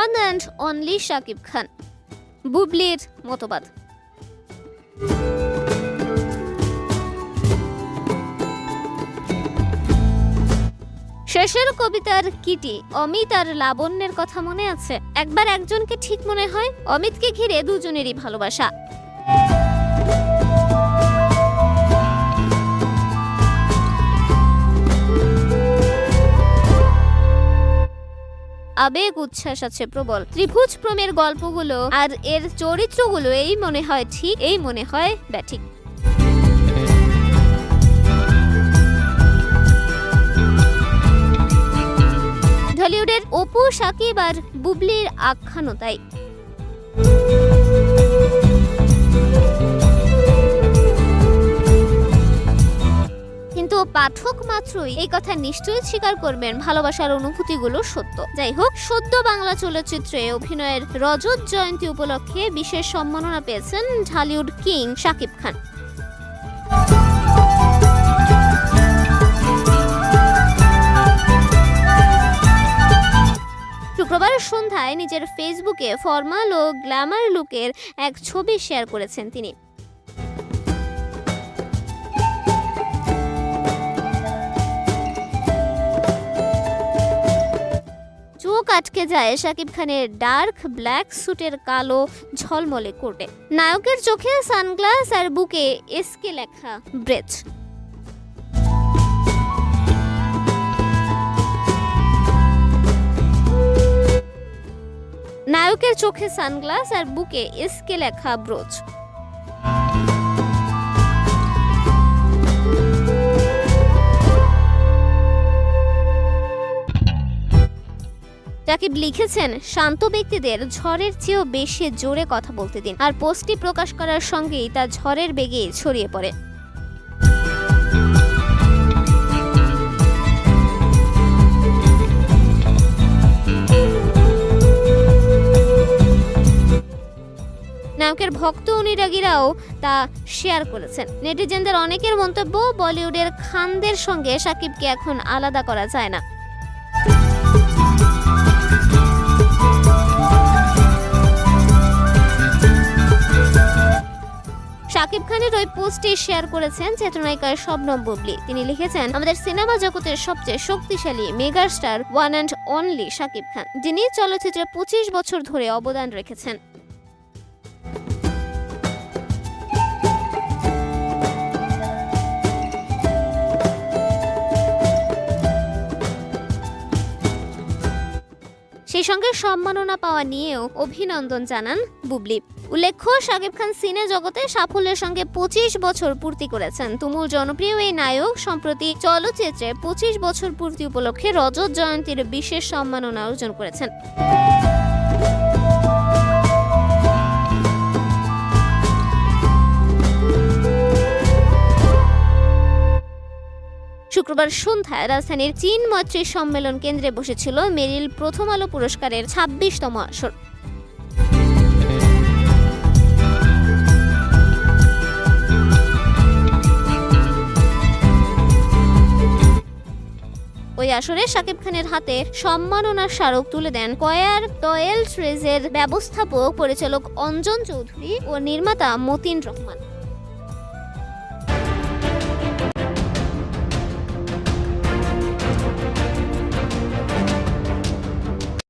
One and only Shakib খান। বুবলির মতবাদ। শেষের কবিতার কিটি অমিত আর লাবণ্যের কথা মনে আছে? একবার একজনকে ঠিক মনে হয়, অমিতকে ঘিরে দুজনেরই ভালোবাসা। আবেগ উচ্ছ্বাস আছে প্রবল। ত্রিভুজ প্রেমের গল্পগুলো আর এর চরিত্রগুলো এই মনে হয় ঠিক, এই মনে হয় ব্যাঠিক। ঢালিউডের অপু, সাকিব আর বুবলির আখ্যানও তাই। কিন্তু পাঠক মাত্রই এই কথা নিশ্চয়ই স্বীকার করবেন, ভালোবাসার অনুভূতিগুলো সত্য। যাই হোক, সদ্য বাংলা চলচ্চিত্রে অভিনয়ের রজত জয়ন্তী উপলক্ষে বিশেষ সম্মাননা পেয়েছেন ঢালিউড কিং শাকিব খান। শুক্রবার সন্ধ্যায় নিজের ফেসবুকে ফর্মাল ও গ্ল্যামার লুকের এক ছবি শেয়ার করেছেন তিনি। চোখ আটকে যায় শাকিব খানের ডার্ক ব্ল্যাক স্যুটের কালো ঝলমলে কোটে। নায়কের চোখে সানগ্লাস আর বুকে এসকে লেখা ব্রেথ। নায়কের চোখে সানগ্লাস আর বুকে এসকে লেখা ব্রোচ। সাকিব লিখেছেন, শান্ত ব্যক্তিদের ঝড়ের চেয়েও বেশি জোরে কথা বলতে দিন। আর পোস্টটি প্রকাশ করার সঙ্গেই তা ঝড়ের বেগে ছড়িয়ে পড়ে। নায়কের ভক্ত অনুরাগীরাও তা শেয়ার করেছেন। নেটিজেনদের অনেকের মন্তব্য, বলিউডের খানদের সঙ্গে শাকিবকে এখন আলাদা করা যায় না। শাকিব খানের ওই পোস্টে শেয়ার করেছেন চিত্রনায়িকা শবনম বুবলি। তিনি লিখেছেন, আমাদের সিনেমা জগতের সবচেয়ে শক্তিশালী megastar one and only Shakib Khan, যিনি চলচ্চিত্রে 25 বছর ধরে অবদান রেখেছেন। সেই সঙ্গে সম্মাননা পাওয়া নিয়েও অভিনন্দন জানান বুবলি। উল্লেখ্য, শাকিব খান সিনে জগতে সাফল্যের সঙ্গে 25 বছর পূর্তি করেছেন। তুমুল জনপ্রিয় এই নায়ক সম্প্রতি চলচ্চিত্রে 25 বছর পূর্তি উপলক্ষে রজত জয়ন্তীর বিশেষ সম্মাননা অর্জন করেছেন। শুক্রবার সন্ধ্যায় রাজধানীর চীন মৈত্রী সম্মেলন কেন্দ্রে বসেছিল মেরিল প্রথম আলো পুরস্কারের 26তম আসর। ওই আসরে শাকিব খানের হাতে সম্মাননার স্মারক তুলে দেন কয়ার টয়েল ট্রেজের ব্যবস্থাপক পরিচালক অঞ্জন চৌধুরী ও নির্মাতা মতিন রহমান।